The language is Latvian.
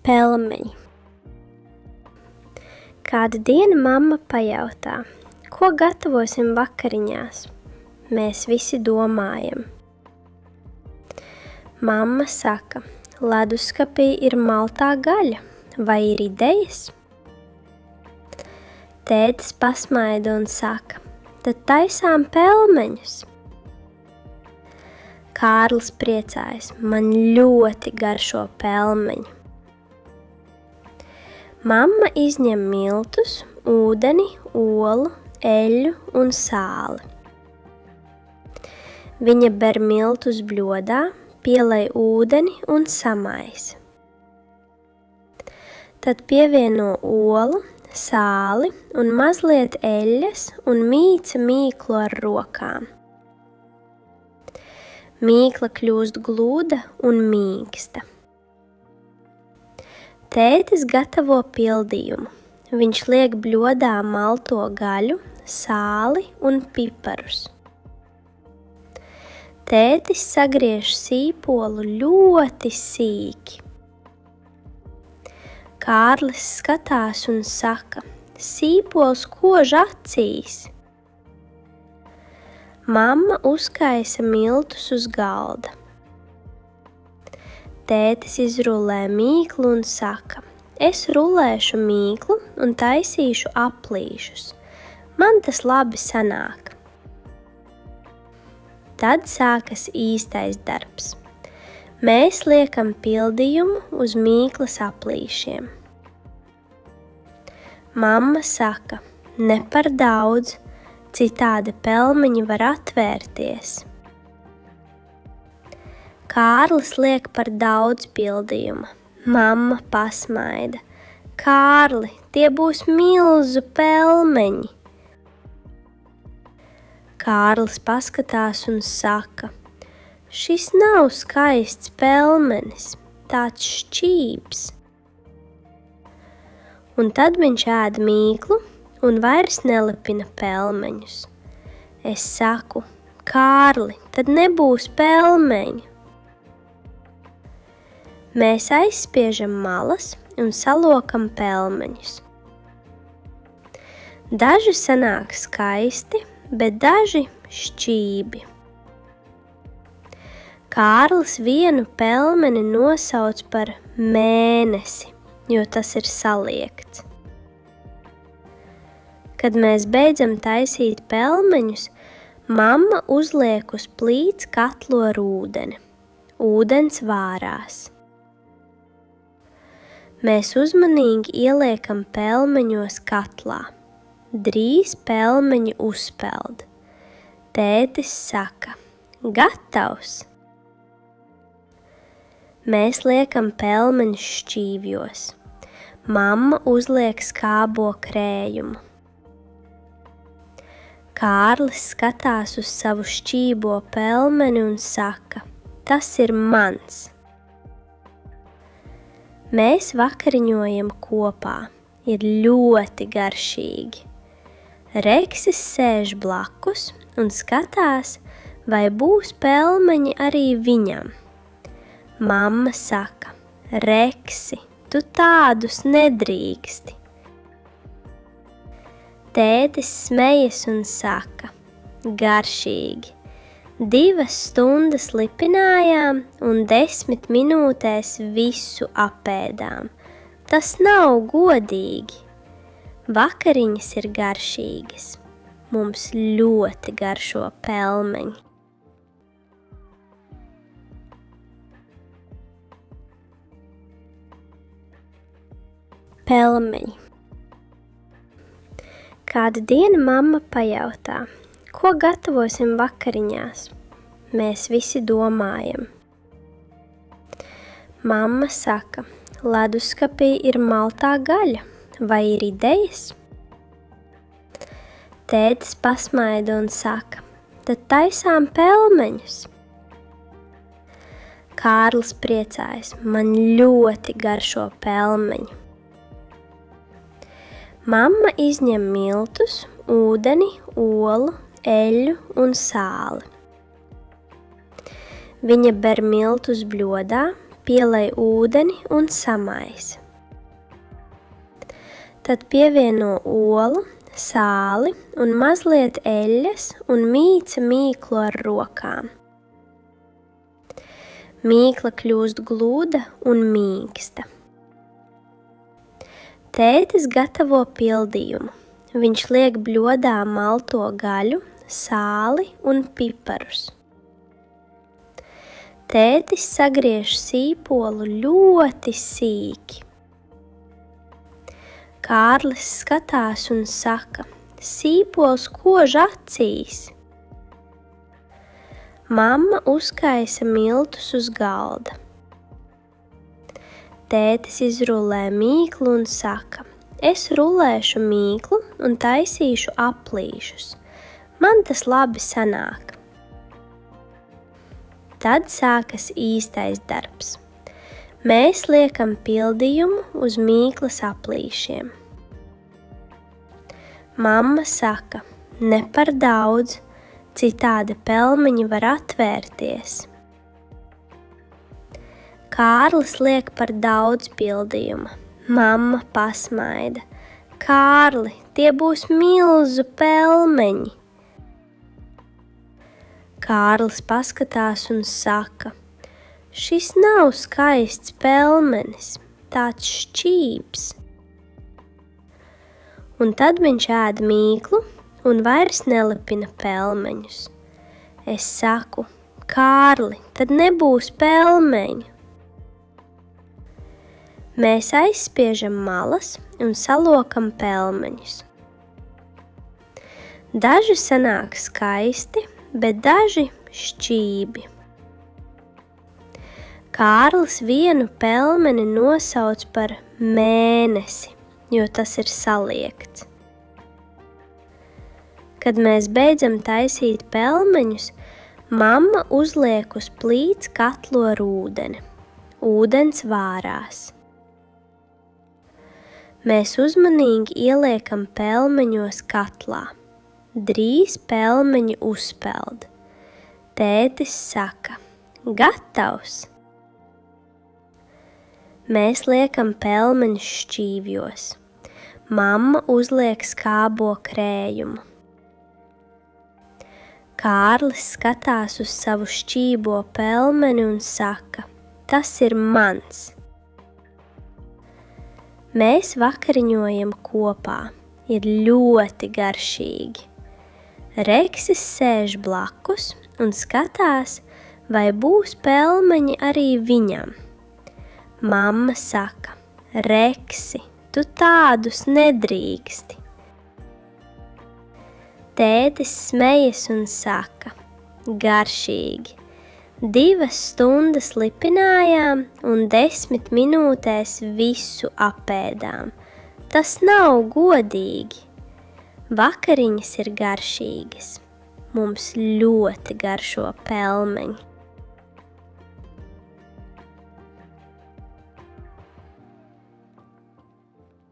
Pelmeņi. Kādu dienu mamma pajautā, ko gatavosim vakariņās? Mēs visi domājam. Mamma saka, leduskapī ir maltā gaļa, vai ir idejas? Tētis pasmaida un saka, tad taisām pelmeņus. Kārlis priecājas, man ļoti garšo pelmeņi. Mamma izņem miltus, ūdeni, olu, eļļu un sāli. Viņa ber miltus bļodā, pielej ūdeni un samaisa. Tad pievieno olu, sāli un mazliet eļļas un mīca mīklu ar rokām. Mīkla kļūst gluda un mīksta. Tētis gatavo pildījumu. Viņš liek bļodā malto gaļu, sāli un piparus. Tētis sagriež sīpolu ļoti sīki. Kārlis skatās un saka, sīpols kož acīs. Mamma uzkaisa miltus uz galda. Tētis izrullē mīklu un saka, es rullēšu mīklu un taisīšu aplīšus. Man tas labi sanāk. Tad sākas īstais darbs. Mēs liekam pildījumu uz mīklas aplīšiem. Mamma saka, ne par daudz, citādi pelmeņi var atvērties. Kārlis liek par daudz pildījuma. Mamma pasmaida. Kārli, tie būs milzu pelmeņi. Kārlis paskatās un saka, šis nav skaists pelmenis, tāds šķības. Un tad viņš ēd mīklu un vairs nelipina pelmeņus. Es saku, Kārli, tad nebūs pelmeņu. Mēs aizspiežam malas un salokam pelmeņus. Daži sanāk skaisti, bet daži šķībi. Kārlis vienu pelmeni nosauc par mēnesi, jo tas ir saliekts. Kad mēs beidzam taisīt pelmeņus, mamma uzliek uz plīts katlu ar ūdeni. Ūdens vārās. Mēs uzmanīgi ieliekam pelmeņos katlā. Drīz pelmeņi uzpeld. Tētis saka, gatavs! Mēs liekam pelmeņus šķīvjos. Mamma uzliek skābo krējumu. Kārlis skatās uz savu šķībo pelmeni un saka, tas ir mans. Mēs vakariņojam kopā, ir ļoti garšīgi. Reksis sēž blakus un skatās, vai būs pelmeņi arī viņam. Mamma saka, Reksi, tu tādus nedrīksti. Tētis smejas un saka, garšīgi. 2 stundas lipinājām un 10 minūtēs visu apēdām. Tas nav godīgi. Vakariņas ir garšīgas. Mums ļoti garšo pelmeņi. Pelmeņi. Kādu dienu mamma pajautā, ko gatavosim vakariņās? Mēs visi domājam. Mamma saka, leduskapī ir maltā gaļa, vai ir idejas? Tētis pasmaida un saka, tad taisām pelmeņus. Kārlis priecājas, man ļoti garšo pelmeņi. Mamma izņem miltus, ūdeni, olu, eļļu un sāli. Viņa ber miltus bļodā, pielej ūdeni un samaisa. Tad pievieno olu, sāli un mazliet eļļas un mīca mīklu ar rokām. Mīkla kļūst gluda un mīksta. Tētis gatavo pildījumu. Viņš liek bļodā malto gaļu, sāli un piparus. Tētis sagriež sīpolu ļoti sīki. Kārlis skatās un saka: sīpols kož acīs. Mamma uzkaisa miltus uz galda. Tētis izrullē mīklu un saka: es rullēšu mīklu un taisīšu aplīšus. Man tas labi sanāk. Tad sākas īstais darbs. Mēs liekam pildījumu uz mīklas aplīšiem. Mamma saka: ne par daudz, citādi pelmeņi var atvērties. Kārlis liek par daudz pildījuma. Mamma pasmaida: Kārli, tie būs milzu pelmeņi. Kārlis paskatās un saka: šis nav skaists pelmenis, tāds šķības. Un tad viņš ēd mīklu un vairs nelipina pelmeņus. Es saku: Kārli, tad nebūs pelmeņu. Mēs aizspiežam malas un salokam pelmeņus. Daži sanāk skaisti, bet daži šķībi. Kārlis vienu pelmeni nosauc par mēnesi, jo tas ir saliekts. Kad mēs beidzam taisīt pelmeņus, mamma uzliek uz plīts katlu ar ūdeni. Ūdens vārās. Mēs uzmanīgi ieliekam pelmeņos katlā. Drīz pelmeņi uzpeld. Tētis saka: gatavs! Mēs liekam pelmeņus šķīvjos. Mamma uzliek skābo krējumu. Kārlis skatās uz savu šķībo pelmeni un saka: tas ir mans. Mēs vakariņojam kopā. Ir ļoti garšīgi. Reksis sēž blakus un skatās, vai būs pelmeņi arī viņam. Mamma saka: Reksi, tu tādus nedrīksti. Tētis smejas un saka: garšīgi. 2 stundas lipinājām un 10 minūtēs visu apēdām. Tas nav godīgi. Vakariņas ir garšīgas. Mums ļoti garšo pelmeņi.